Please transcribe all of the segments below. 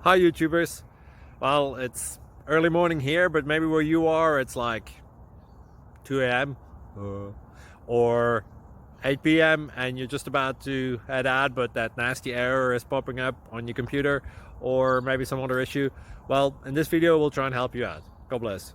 Hi YouTubers. Well, it's early morning here, but maybe where you are it's like 2 a.m. Or 8 p.m. and you're just about to head out, but that nasty error is popping up on your computer, or maybe some other issue. Well, in this video we'll try and help you out. God bless.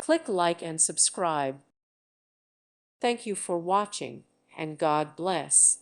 Click like and subscribe. Thank you for watching, and God bless.